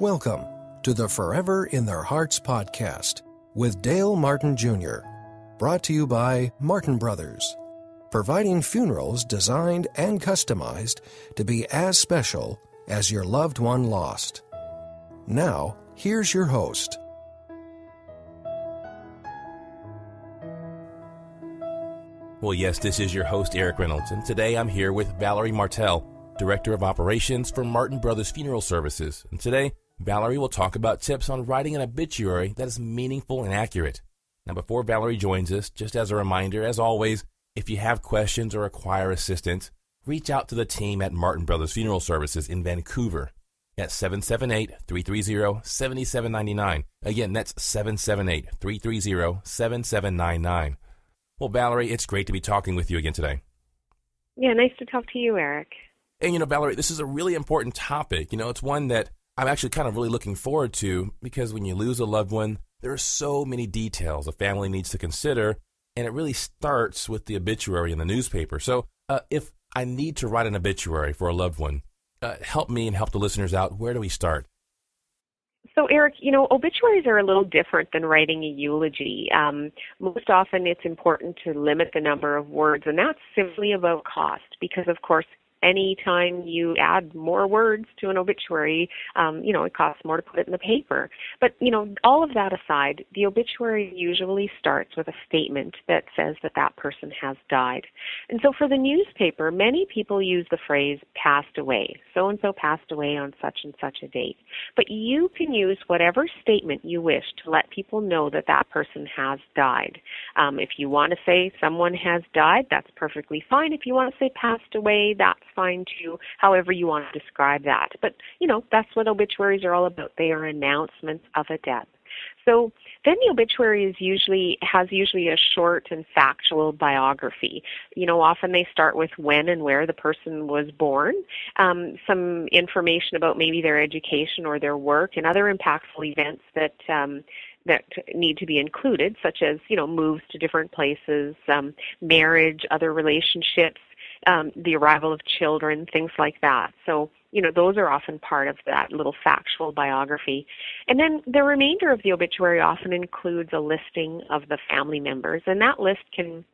Welcome to the Forever in Their Hearts podcast with Dale Martin Jr., brought to you by Martin Brothers, providing funerals designed and customized to be as special as your loved one lost. Now, here's your host. Well, yes, this is your host, Erik Reynolds, and today I'm here with Valerie Martell, Director of Operations for Martin Brothers Funeral Services. And today, Valerie will talk about tips on writing an obituary that is meaningful and accurate. Now, before Valerie joins us, just as a reminder, as always, if you have questions or require assistance, reach out to the team at Martin Brothers Funeral Services in Vancouver at 778-330-7799. Again, that's 778-330-7799. Well, Valerie, it's great to be talking with you again today. Yeah, nice to talk to you, Erik. And, Valerie, this is a really important topic. It's one that I'm actually kind of really looking forward to because when you lose a loved one, there are so many details a family needs to consider, and it really starts with the obituary in the newspaper. So if I need to write an obituary for a loved one, help me and help the listeners out. Where do we start? So, Erik, obituaries are a little different than writing a eulogy. Most often it's important to limit the number of words, and that's simply about cost because, of course, anytime you add more words to an obituary, it costs more to put it in the paper. But, all of that aside, the obituary usually starts with a statement that says that person has died. And so for the newspaper, many people use the phrase passed away. So-and-so passed away on such and such a date. But you can use whatever statement you wish to let people know that person has died. If you want to say someone has died, that's perfectly fine. If you want to say passed away, that's fine too, however you want to describe that. But, that's what obituaries are all about. They are announcements of a death. So then the obituary has usually a short and factual biography. Often they start with when and where the person was born, some information about maybe their education or their work, and other impactful events that need to be included, such as, moves to different places, marriage, other relationships, the arrival of children, things like that. So, those are often part of that little factual biography. And then the remainder of the obituary often includes a listing of the family members, and that list can,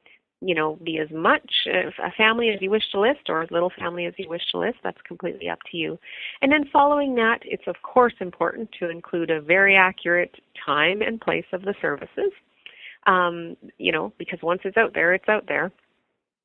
be as much a family as you wish to list or as little family as you wish to list. That's completely up to you. And then following that, it's of course important to include a very accurate time and place of the services, because once it's out there, it's out there.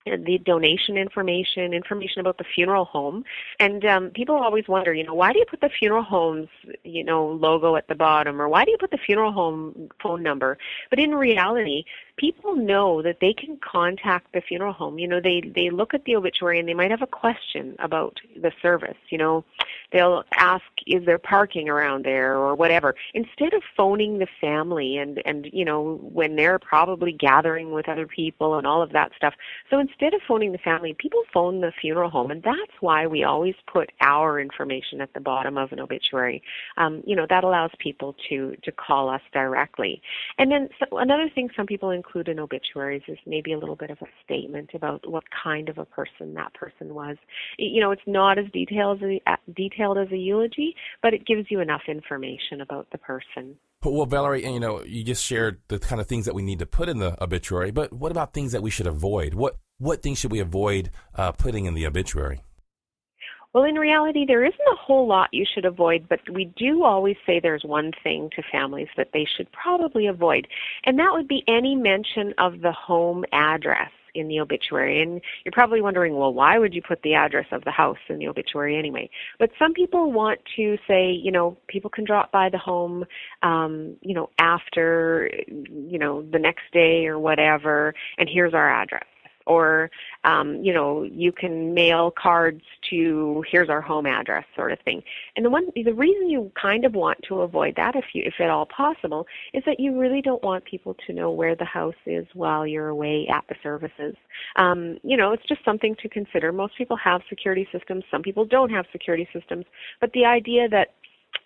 And the donation information about the funeral home. And people always wonder, why do you put the funeral home's, logo at the bottom, or why do you put the funeral home phone number? But in reality, people know that they can contact the funeral home. They look at the obituary and they might have a question about the service. They'll ask, is there parking around there or whatever, instead of phoning the family and when they're probably gathering with other people and all of that stuff. So instead of phoning the family, people phone the funeral home, and that's why we always put our information at the bottom of an obituary. That allows people to call us directly. And then another thing some people include in obituaries is maybe a little bit of a statement about what kind of a person that person was. It's not as detailed as a eulogy, but it gives you enough information about the person. Well, Valerie, you just shared the kind of things that we need to put in the obituary, but what about things that we should avoid? What things should we avoid putting in the obituary? Well, in reality, there isn't a whole lot you should avoid, but we do always say there's one thing to families that they should probably avoid, and that would be any mention of the home address in the obituary. And you're probably wondering, well, why would you put the address of the house in the obituary anyway? But some people want to say, people can drop by the home, after, the next day or whatever, and here's our address. Or, you can mail cards to here's our home address sort of thing. And the reason you kind of want to avoid that, if at all possible, is that you really don't want people to know where the house is while you're away at the services. It's just something to consider. Most people have security systems. Some people don't have security systems. But the idea that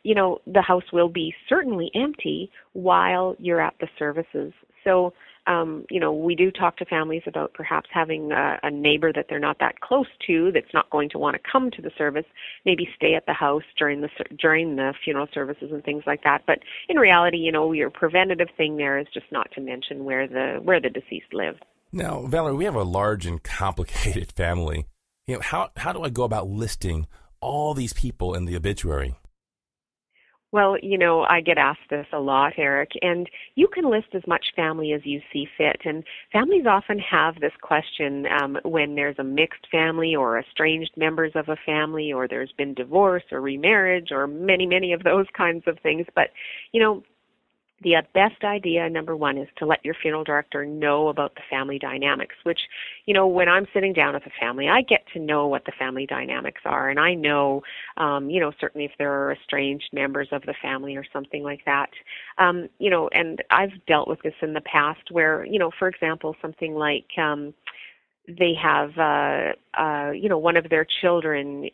the house will be certainly empty while you're at the services. So we do talk to families about perhaps having a neighbor that they're not that close to, that's not going to want to come to the service, maybe stay at the house during the funeral services and things like that. But in reality, your preventative thing there is just not to mention where the deceased lived. Now, Valerie, we have a large and complicated family. How do I go about listing all these people in the obituary? Well, I get asked this a lot, Eric, and you can list as much family as you see fit. And families often have this question when there's a mixed family or estranged members of a family, or there's been divorce or remarriage or many, many of those kinds of things. But, the best idea, number one, is to let your funeral director know about the family dynamics, which, when I'm sitting down with a family, I get to know what the family dynamics are. And I know, certainly if there are estranged members of the family or something like that, and I've dealt with this in the past where, for example, something like, they have, one of their children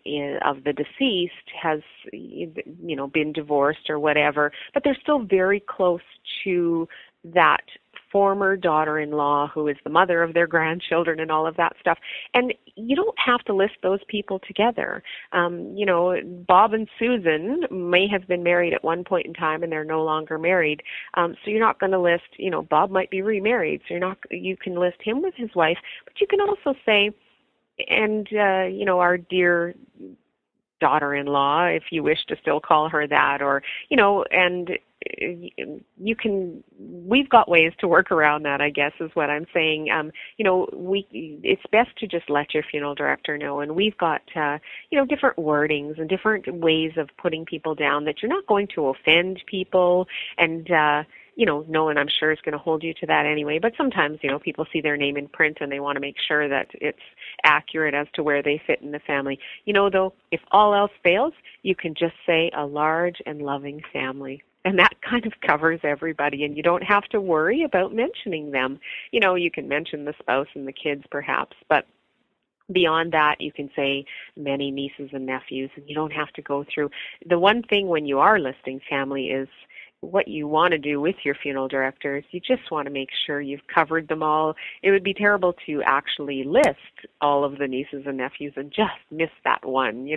of the deceased has, been divorced or whatever, but they're still very close to that former daughter-in-law who is the mother of their grandchildren and all of that stuff. And you don't have to list those people together. Bob and Susan may have been married at one point in time and they're no longer married. So you're not going to list, Bob might be remarried. So you can list him with his wife, but you can also say, and, our dear daughter-in-law, if you wish to still call her that, or, and we've got ways to work around that, I guess, is what I'm saying. It's best to just let your funeral director know, and we've got, different wordings and different ways of putting people down that you're not going to offend people, and, no one I'm sure is going to hold you to that anyway, but sometimes, people see their name in print and they want to make sure that it's accurate as to where they fit in the family. Though, if all else fails, you can just say a large and loving family. And that kind of covers everybody, and you don't have to worry about mentioning them. You can mention the spouse and the kids perhaps, but beyond that, you can say many nieces and nephews, and you don't have to go through. The one thing when you are listing family is what you want to do with your funeral director is you just want to make sure you've covered them all. It would be terrible to actually list all of the nieces and nephews and just miss that one,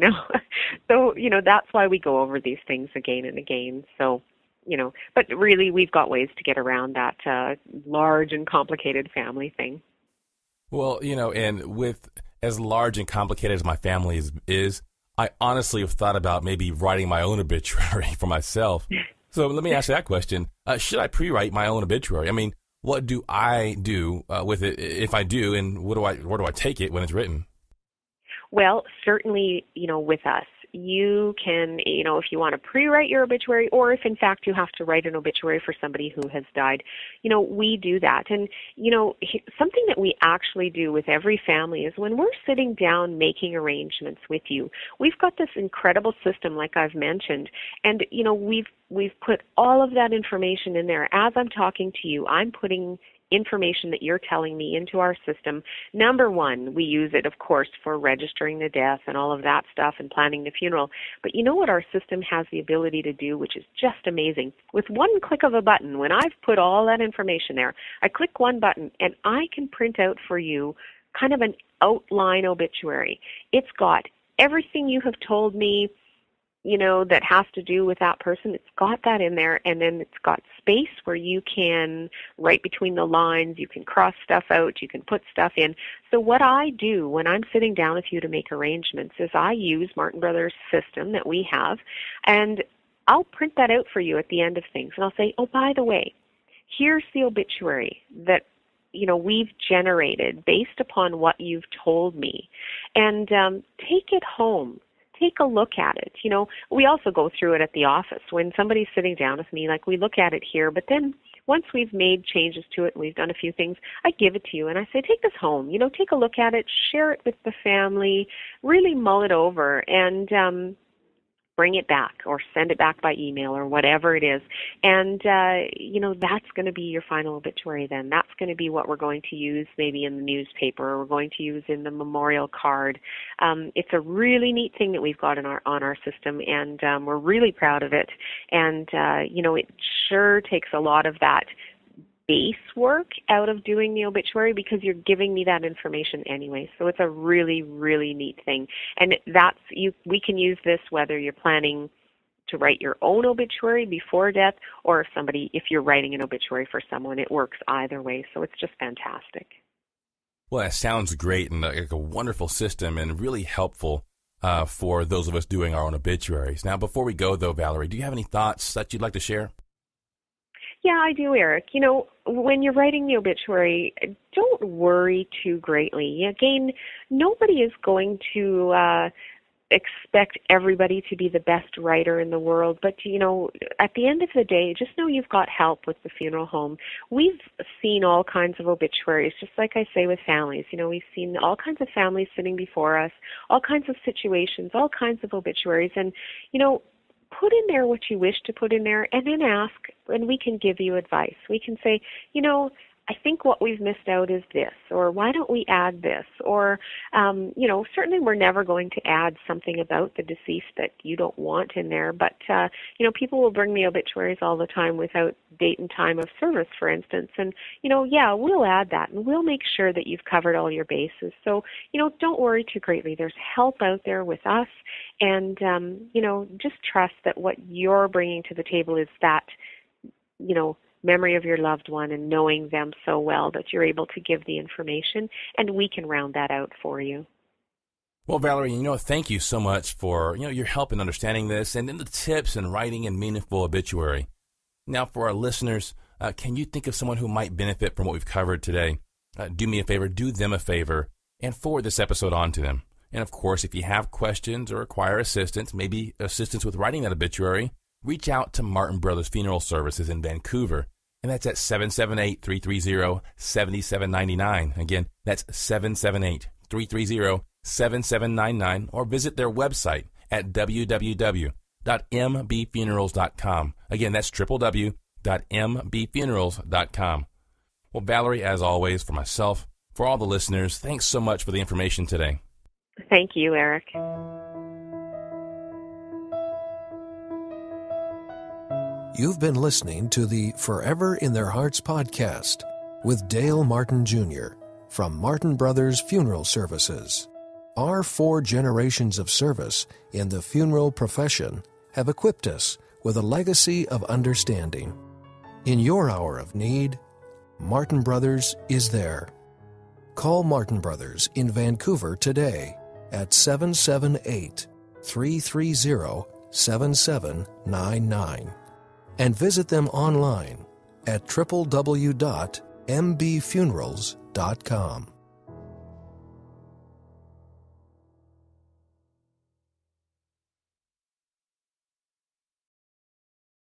So, that's why we go over these things again and again. So, but really we've got ways to get around that large and complicated family thing. Well, and with as large and complicated as my family is, I honestly have thought about maybe writing my own obituary for myself. So let me ask you that question. Should I pre-write my own obituary? I mean, what do I do with it if I do, and where do I take it when it's written? Well, certainly, with us, you can, if you want to pre-write your obituary, or if in fact you have to write an obituary for somebody who has died, we do that. And, something that we actually do with every family is when we're sitting down making arrangements with you, we've got this incredible system, like I've mentioned, and, we've put all of that information in there. As I'm talking to you, I'm putting information that you're telling me into our system. Number one, we use it, of course, for registering the death and all of that stuff and planning the funeral. But you know what our system has the ability to do, which is just amazing? With one click of a button, when I've put all that information there, I click one button and I can print out for you kind of an outline obituary. It's got everything you have told me, that has to do with that person. It's got that in there, and then it's got space where you can write between the lines, you can cross stuff out, you can put stuff in. So what I do when I'm sitting down with you to make arrangements is I use Martin Brothers' system that we have, and I'll print that out for you at the end of things, and I'll say, oh, by the way, here's the obituary that we've generated based upon what you've told me, and take it home. Take a look at it. We also go through it at the office. When somebody's sitting down with me, we look at it here, but then once we've made changes to it and we've done a few things, I give it to you and I say, take this home, take a look at it, share it with the family, really mull it over, and bring it back or send it back by email or whatever it is. And, that's going to be your final obituary then. That's going to be what we're going to use maybe in the newspaper, or we're going to use in the memorial card. It's a really neat thing that we've got on our system, and we're really proud of it. And, it sure takes a lot of that base work out of doing the obituary because you're giving me that information anyway. So it's a really, really neat thing. And we can use this whether you're planning to write your own obituary before death, or if you're writing an obituary for someone, it works either way. So it's just fantastic. Well, that sounds great and like a wonderful system and really helpful for those of us doing our own obituaries. Now, before we go, though, Valerie, do you have any thoughts that you'd like to share? Yeah, I do, Eric. When you're writing the obituary, don't worry too greatly. Again, nobody is going to expect everybody to be the best writer in the world, but at the end of the day, just know you've got help with the funeral home. We've seen all kinds of obituaries, just like I say with families. We've seen all kinds of families sitting before us, all kinds of situations, all kinds of obituaries, and put in there what you wish to put in there, and then ask, and we can give you advice. We can say, I think what we've missed out is this, or why don't we add this? Or, certainly we're never going to add something about the deceased that you don't want in there. But, people will bring me obituaries all the time without date and time of service, for instance. And, we'll add that, and we'll make sure that you've covered all your bases. So, don't worry too greatly. There's help out there with us. And, just trust that what you're bringing to the table is that, memory of your loved one and knowing them so well that you're able to give the information, and we can round that out for you. Well, Valerie, thank you so much for, your help in understanding this and in the tips in writing a meaningful obituary. Now, for our listeners, can you think of someone who might benefit from what we've covered today? Do me a favor, do them a favor, and forward this episode on to them. And of course, if you have questions or require assistance, maybe assistance with writing that obituary, reach out to Martin Brothers Funeral Services in Vancouver. And that's at 778-330-7799. Again, that's 778-330-7799. Or visit their website at www.mbfunerals.com. Again, that's www.mbfunerals.com. Well, Valerie, as always, for myself, for all the listeners, thanks so much for the information today. Thank you, Eric. You've been listening to the Forever in Their Hearts podcast with Dale Martin Jr. from Martin Brothers Funeral Services. Our 4 generations of service in the funeral profession have equipped us with a legacy of understanding. In your hour of need, Martin Brothers is there. Call Martin Brothers in Vancouver today at 778-330-7799. And visit them online at www.mbfunerals.com.